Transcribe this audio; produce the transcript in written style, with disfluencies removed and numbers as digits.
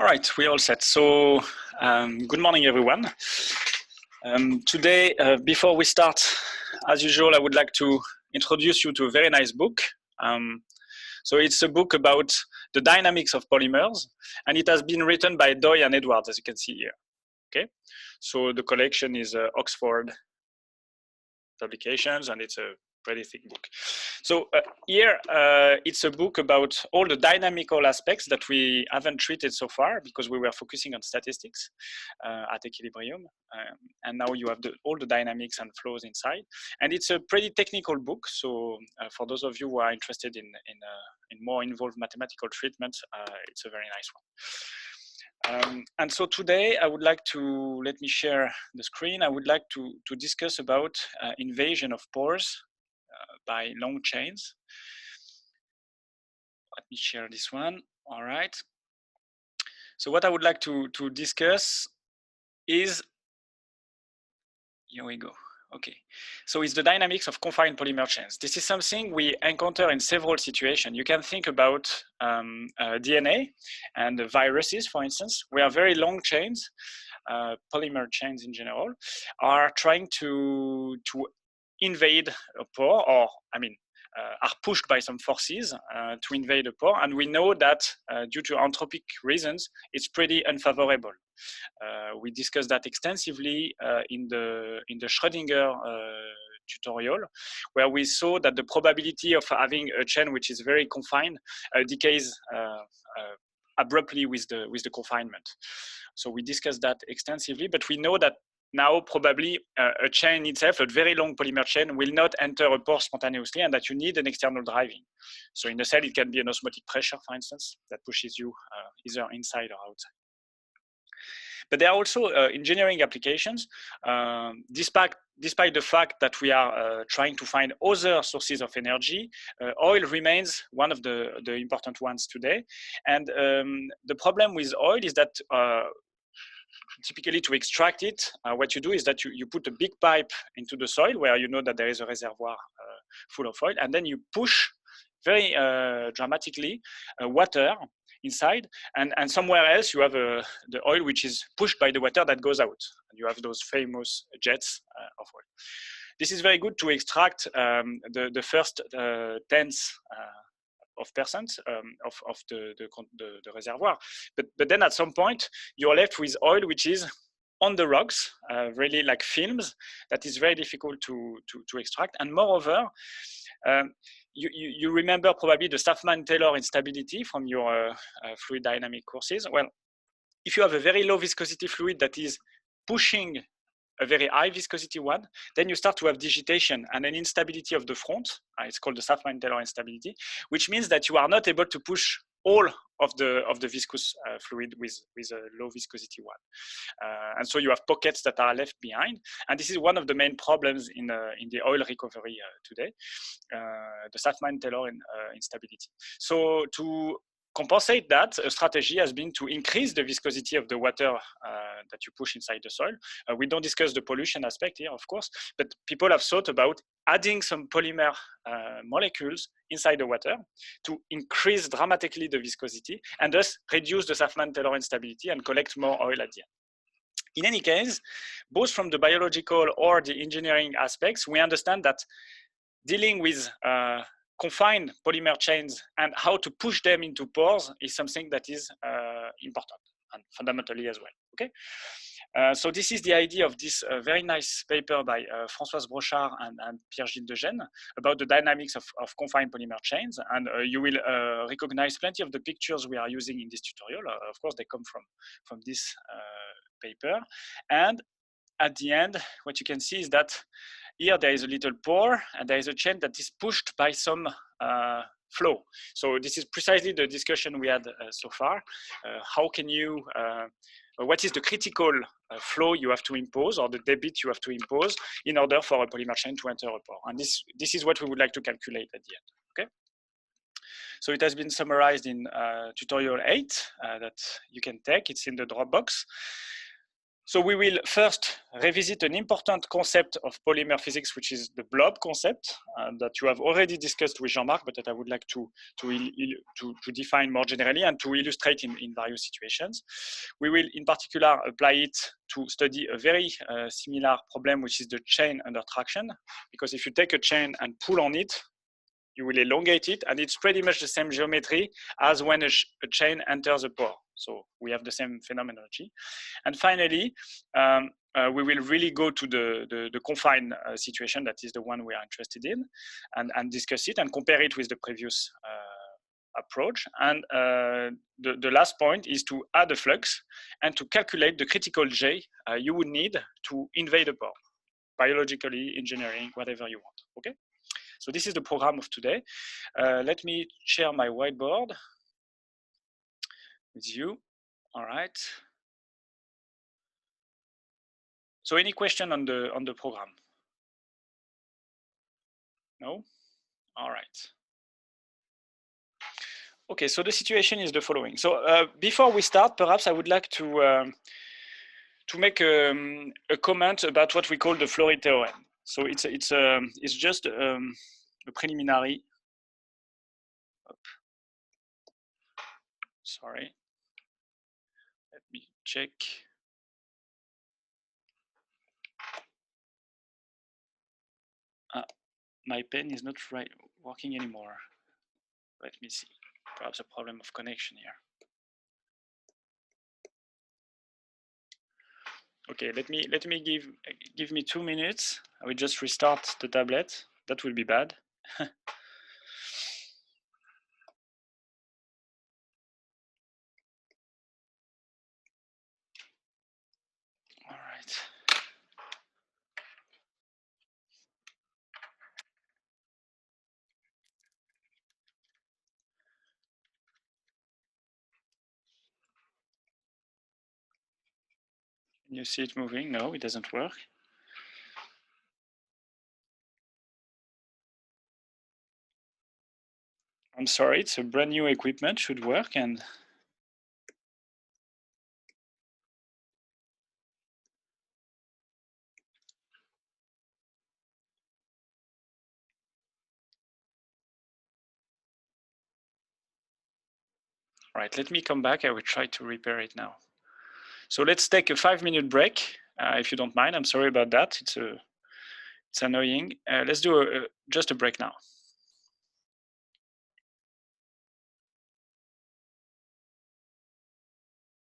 All right, we're all set. So good morning, everyone. Today, before we start, as usual, I would like to introduce you to a very nice book. So it's a book about the dynamics of polymers, and it has been written by Doy and Edwards, as you can see here. Okay, so the collection is Oxford Publications, and it's a pretty thick book. So here, it's a book about all the dynamical aspects that we haven't treated so far because we were focusing on statistics at equilibrium. And now you have all the dynamics and flows inside. And it's a pretty technical book. So for those of you who are interested in more involved mathematical treatment, it's a very nice one. And so today I would like to, let me share the screen. I would like to discuss about invasion of pores by long chains. Let me share this one. All right. So what I would like to discuss is, here we go. Okay, so it's the dynamics of confined polymer chains. This is something we encounter in several situations. You can think about DNA and viruses, for instance, where very long chains, polymer chains in general, are trying to invade a pore, or are pushed by some forces to invade a pore, and we know that due to anthropic reasons, it's pretty unfavorable. We discussed that extensively in the Schrödinger tutorial, where we saw that the probability of having a chain which is very confined decays abruptly with the confinement. So we discussed that extensively, but we know that now probably a chain itself, a very long polymer chain, will not enter a pore spontaneously, and that you need an external driving. So in the cell, it can be an osmotic pressure, for instance, that pushes you either inside or outside. But there are also engineering applications, despite the fact that we are trying to find other sources of energy. Oil remains one of the important ones today. And the problem with oil is that typically to extract it, what you do is that you put a big pipe into the soil where you know that there is a reservoir full of oil, and then you push very dramatically water inside, and somewhere else you have the oil which is pushed by the water that goes out, and you have those famous jets of oil. This is very good to extract the first tenths of percent of the reservoir, but then at some point you're left with oil which is on the rocks, really like films, that is very difficult to extract. And moreover, you remember probably the Staffman-Taylor instability from your fluid dynamic courses. Well, if you have a very low viscosity fluid that is pushing a very high viscosity one, then you start to have digitation and an instability of the front. It's called the Staffman-Taylor instability, which means that you are not able to push all of the viscous fluid with a low viscosity one. And so you have pockets that are left behind. And this is one of the main problems in the oil recovery today, the Staffman-Taylor instability. So to compensate that, a strategy has been to increase the viscosity of the water that you push inside the soil. We don't discuss the pollution aspect here, of course, but people have thought about adding some polymer molecules inside the water to increase dramatically the viscosity and thus reduce the Staffman-Taylor instability and collect more oil at the end. In any case, both from the biological or the engineering aspects, we understand that dealing with confined polymer chains and how to push them into pores is something that is important and fundamentally as well. Okay, so this is the idea of this very nice paper by Françoise Brochard and Pierre-Gilles Degène about the dynamics of confined polymer chains, and you will recognize plenty of the pictures we are using in this tutorial. Of course, they come from this paper, and at the end, what you can see is that here there is a little pore, and there is a chain that is pushed by some flow. So this is precisely the discussion we had so far. How can you, what is the critical flow you have to impose, or the debit you have to impose in order for a polymer chain to enter a pore? And this is what we would like to calculate at the end, okay? So it has been summarized in tutorial 8 that you can take. It's in the Dropbox. So we will first revisit an important concept of polymer physics, which is the blob concept that you have already discussed with Jean-Marc, but that I would like to define more generally and to illustrate in various situations. We will in particular apply it to study a very similar problem, which is the chain under traction, because if you take a chain and pull on it, you will elongate it, and it's pretty much the same geometry as when a chain enters a pore. So we have the same phenomenology. And finally, we will really go to the confined situation, that is the one we are interested in, and discuss it and compare it with the previous approach. And the last point is to add a flux and to calculate the critical J you would need to invade a pore, biologically, engineering, whatever you want, okay? So this is the program of today. Let me share my whiteboard with you. All right. So any question on the program? No? All right. Okay, so the situation is the following. So before we start, perhaps I would like to make a comment about what we call the Flory theorem. So it's just a preliminary. Sorry. Let me check. My pen is not working anymore. Let me see. Perhaps a problem of connection here. Okay, let me give me 2 minutes. I will just restart the tablet. That will be bad. All right. Can you see it moving? No, it doesn't work. I'm sorry, it's a brand new equipment, should work, and all right, let me come back. I will try to repair it now. So let's take a 5-minute break, if you don't mind. I'm sorry about that. It's annoying. Let's do just a break now.